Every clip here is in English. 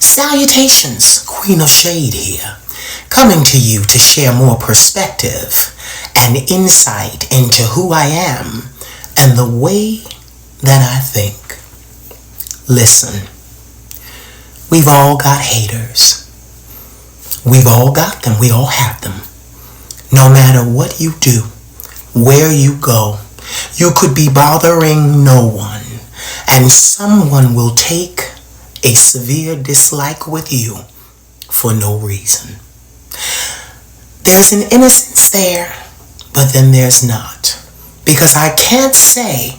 Salutations, Queen of Shade here, coming to you to share more perspective and insight into who I am and the way that I think. Listen, we've all got haters. We've all got them. We all have them. No matter what you do, where you go, you could be bothering no one, and someone will take a severe dislike with you for no reason. There's an innocence there, but then there's not. Because I can't say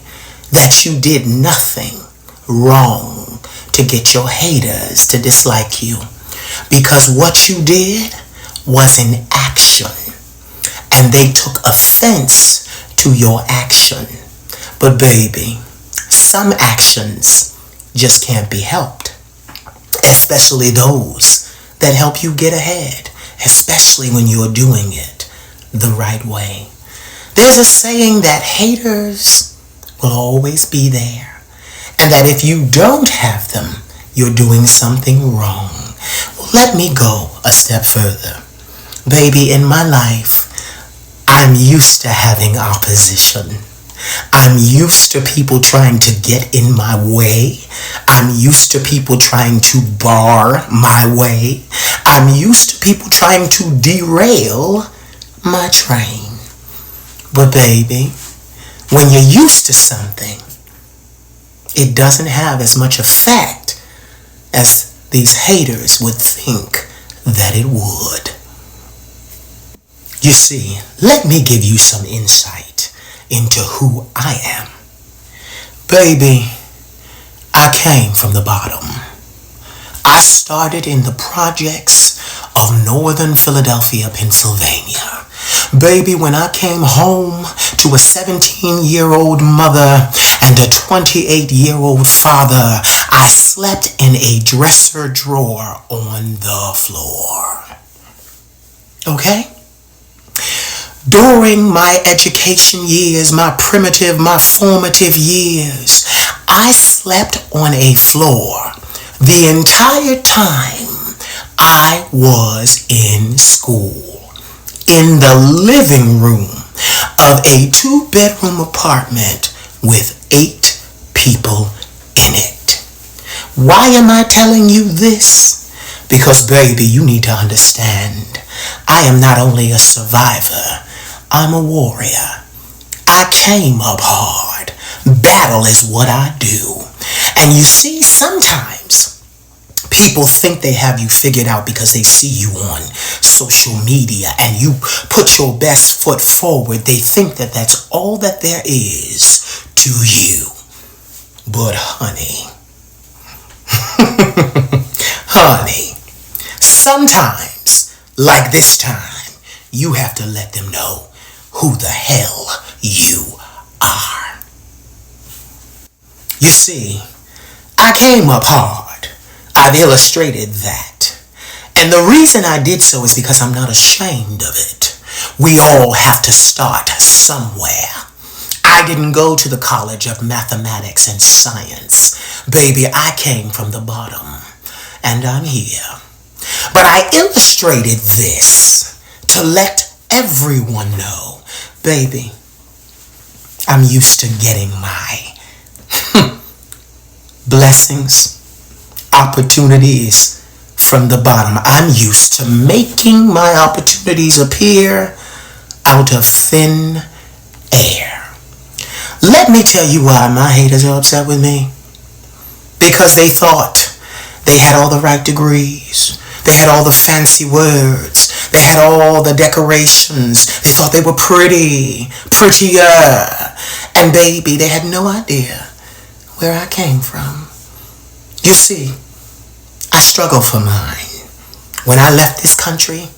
that you did nothing wrong to get your haters to dislike you. Because what you did was an action, and they took offense to your action. But baby, some actions just can't be helped, especially those that help you get ahead, especially when you're doing it the right way. There's a saying that haters will always be there, and that if you don't have them, you're doing something wrong. Well, let me go a step further. Baby, in my life, I'm used to having opposition. I'm used to people trying to get in my way. I'm used to people trying to bar my way. I'm used to people trying to derail my train. But baby, when you're used to something, it doesn't have as much effect as these haters would think that it would. You see, let me give you some insight into who I am. Baby, I came from the bottom. I started in the projects of northern Philadelphia, Pennsylvania. Baby, when I came home to a 17-year-old mother and a 28-year-old father, I slept in a dresser drawer on the floor. Okay? During my education years, my formative years, I slept on a floor the entire time I was in school, in the living room of a 2-bedroom apartment with 8 people in it. Why am I telling you this? Because baby, you need to understand, I am not only a survivor, I'm a warrior. I came up hard. Battle is what I do. And you see, sometimes people think they have you figured out because they see you on social media and you put your best foot forward. They think that that's all that there is to you. But honey, honey, sometimes, like this time, you have to let them know who the hell you are. You see, I came up hard. I've illustrated that. And the reason I did so is because I'm not ashamed of it. We all have to start somewhere. I didn't go to the College of Mathematics and Science. Baby, I came from the bottom, and I'm here. But I illustrated this to let everyone know, baby, I'm used to getting my blessings, opportunities from the bottom. I'm used to making my opportunities appear out of thin air. Let me tell you why my haters are upset with me. Because they thought they had all the right degrees. They had all the fancy words. They had all the decorations. They thought they were prettier. And baby, they had no idea where I came from. You see, I struggled for mine. When I left this country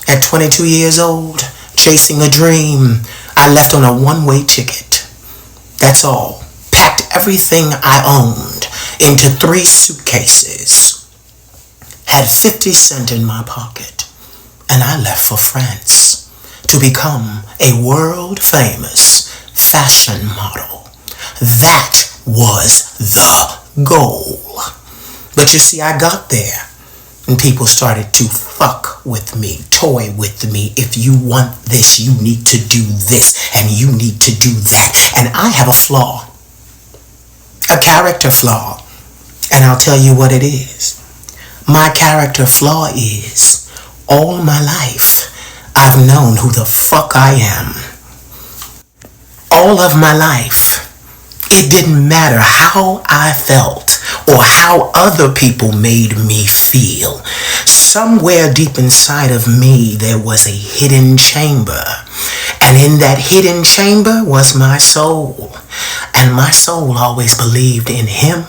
at 22 years old, chasing a dream, I left on a one-way ticket. That's all. Packed everything I owned into 3 suitcases. Had 50 cents in my pocket, and I left for France to become a world-famous fashion model. That was the goal. But you see, I got there. And people started to fuck with me, toy with me. If you want this, you need to do this, and you need to do that. And I have a flaw, a character flaw. And I'll tell you what it is. My character flaw is, all my life, I've known who the fuck I am. All of my life, it didn't matter how I felt or how other people made me feel. Somewhere deep inside of me, there was a hidden chamber. And in that hidden chamber was my soul. And my soul always believed in him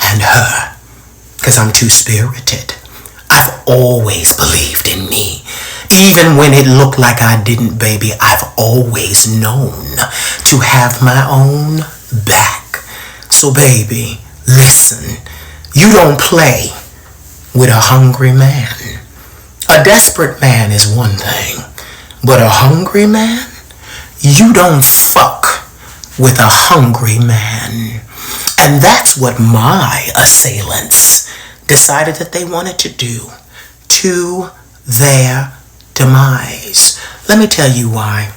and her. Because I'm too-spirited. I've always believed in me. Even when it looked like I didn't, baby, I've always known to have my own back. So, baby, listen, you don't play with a hungry man. A desperate man is one thing, but a hungry man? You don't fuck with a hungry man. And that's what my assailants decided that they wanted to do to their demise. Let me tell you why.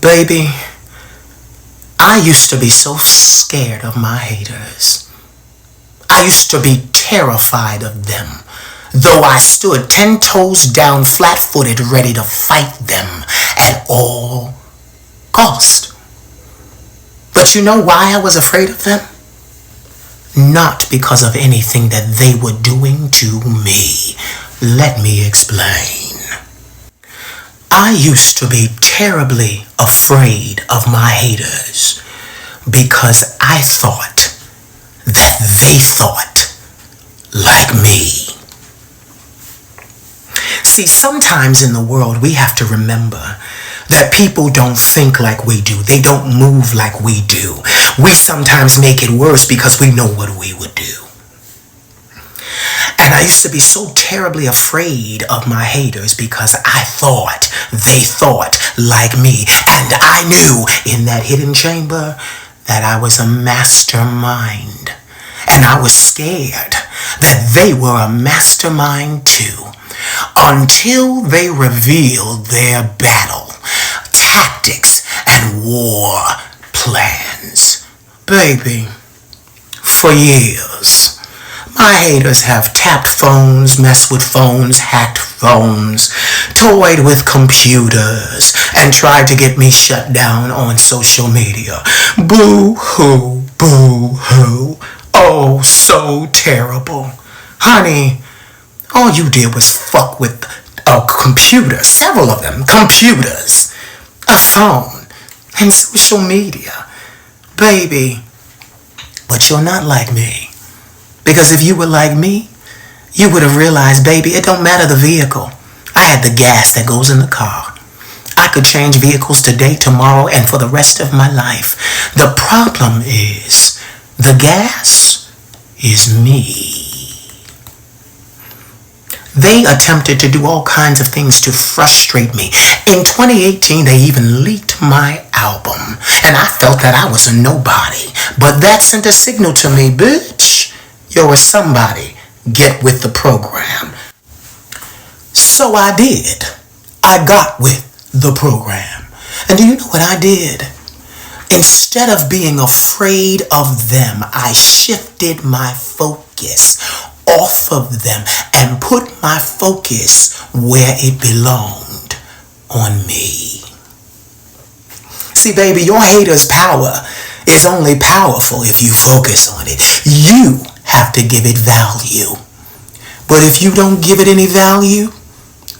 Baby, I used to be so scared of my haters. I used to be terrified of them, though I stood 10 toes down, flat-footed, ready to fight them at all cost. But you know why I was afraid of them? Not because of anything that they were doing to me. Let me explain. I used to be terribly afraid of my haters because I thought that they thought like me. See, sometimes in the world we have to remember that people don't think like we do. They don't move like we do. We sometimes make it worse because we know what we would do. And I used to be so terribly afraid of my haters because I thought they thought like me. And I knew in that hidden chamber that I was a mastermind. And I was scared that they were a mastermind too. Until they revealed their battle tactics and war plans. Baby, for years, my haters have tapped phones, messed with phones, hacked phones, toyed with computers, and tried to get me shut down on social media. Boo-hoo, boo-hoo. Oh, so terrible. Honey, all you did was fuck with a computer, several of them, computers, a phone, and social media. Baby, but you're not like me. Because if you were like me, you would have realized, baby, it don't matter the vehicle. I had the gas that goes in the car. I could change vehicles today, tomorrow, and for the rest of my life. The problem is, the gas is me. They attempted to do all kinds of things to frustrate me. In 2018, they even leaked my album. And I felt that I was a nobody. But that sent a signal to me, bitch. You're somebody. Get with the program. So I did. I got with the program. And do you know what I did? Instead of being afraid of them, I shifted my focus off of them and put my focus where it belonged, on me. See, baby, your hater's power is only powerful if you focus on it. You have to give it value. But if you don't give it any value,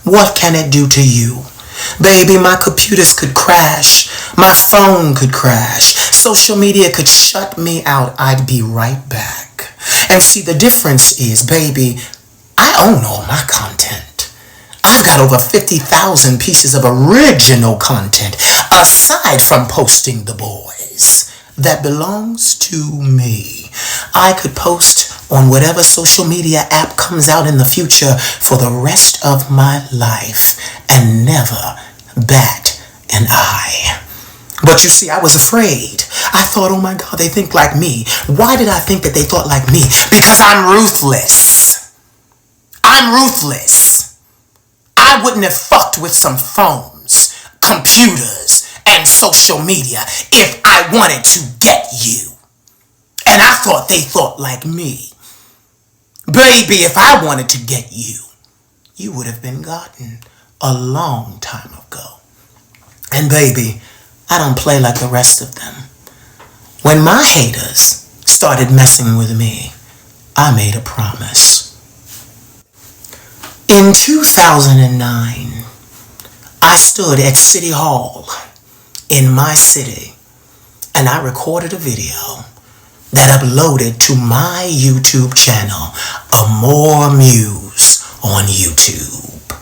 what can it do to you? Baby, my computers could crash. My phone could crash. Social media could shut me out. I'd be right back. And see, the difference is, baby, I own all my content. I've got over 50,000 pieces of original content, aside from posting the boys, that belongs to me. I could post on whatever social media app comes out in the future for the rest of my life and never bat an eye. But you see, I was afraid. I thought, oh my God, they think like me. Why did I think that they thought like me? Because I'm ruthless. I'm ruthless. I wouldn't have fucked with some phones, computers, and social media if I wanted to get you. And I thought they thought like me. Baby, if I wanted to get you, you would have been gotten a long time ago. And baby, I don't play like the rest of them. When my haters started messing with me, I made a promise. In 2009, I stood at City Hall in my city and I recorded a video that uploaded to my YouTube channel, More Muse on YouTube.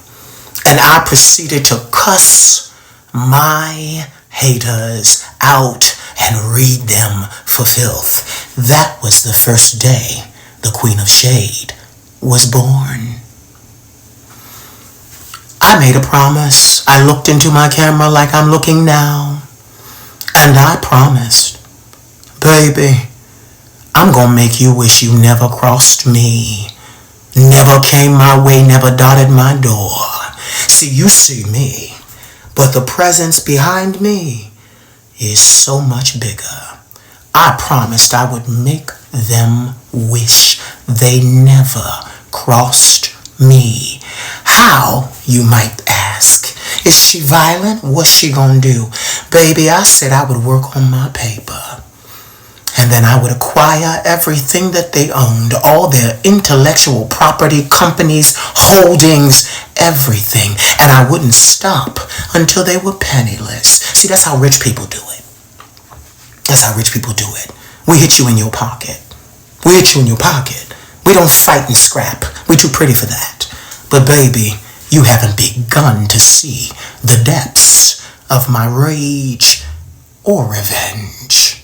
And I proceeded to cuss my haters out and read them for filth. That was the first day the Queen of Shade was born. I made a promise. I looked into my camera like I'm looking now. And I promised, baby, I'm gonna make you wish you never crossed me, never came my way, never dotted my door. See, you see me, but the presence behind me is so much bigger. I promised I would make them wish they never crossed me. How, you might ask? Is she violent? What's she gonna do? Baby, I said I would work on my paper. And then I would acquire everything that they owned, all their intellectual property, companies, holdings, everything. And I wouldn't stop until they were penniless. See, that's how rich people do it. That's how rich people do it. We hit you in your pocket. We hit you in your pocket. We don't fight and scrap. We're too pretty for that. But baby, you haven't begun to see the depths of my rage or revenge.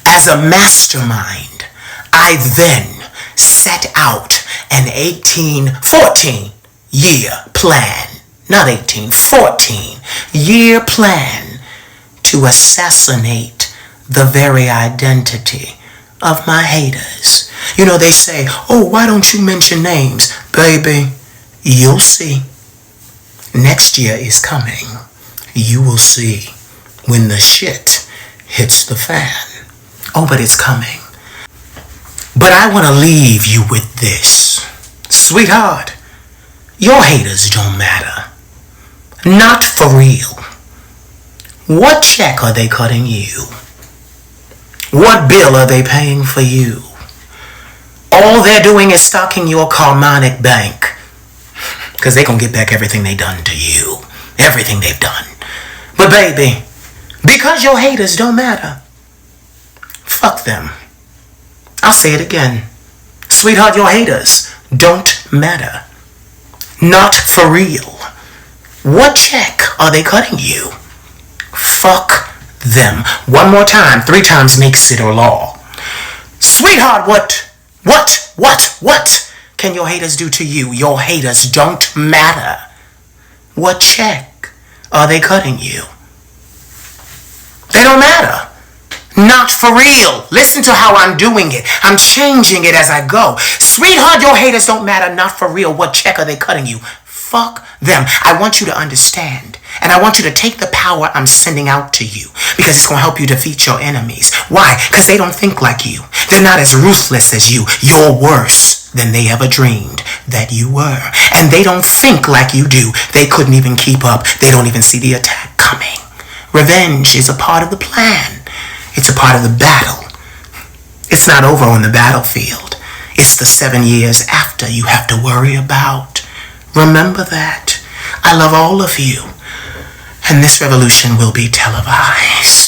As a mastermind, I then set out an 14-year plan, not 14-year plan to assassinate the very identity of my haters. You know, they say, oh, why don't you mention names? Baby, you'll see. Next year is coming. You will see when the shit hits the fan. Oh, but it's coming. But I want to leave you with this. Sweetheart, your haters don't matter. Not for real. What check are they cutting you? What bill are they paying for you? All they're doing is stocking your Shamanic bank. Because they're going to get back everything they done to you. Everything they've done. But baby, because your haters don't matter, fuck them. I'll say it again. Sweetheart, your haters don't matter. Not for real. What check are they cutting you? Fuck them. One more time. 3 times makes it a law. Sweetheart, what can your haters do to you? Your haters don't matter. What check are they cutting you? They don't matter. Not for real. Listen to how I'm doing it. I'm changing it as I go. Sweetheart, your haters don't matter. Not for real. What check are they cutting you? Fuck them. I want you to understand. And I want you to take the power I'm sending out to you. Because it's going to help you defeat your enemies. Why? Because they don't think like you. They're not as ruthless as you. You're worse than they ever dreamed that you were. And they don't think like you do. They couldn't even keep up. They don't even see the attack coming. Revenge is a part of the plan. It's a part of the battle. It's not over on the battlefield. It's the 7 years after you have to worry about. Remember that. I love all of you. And this revolution will be televised.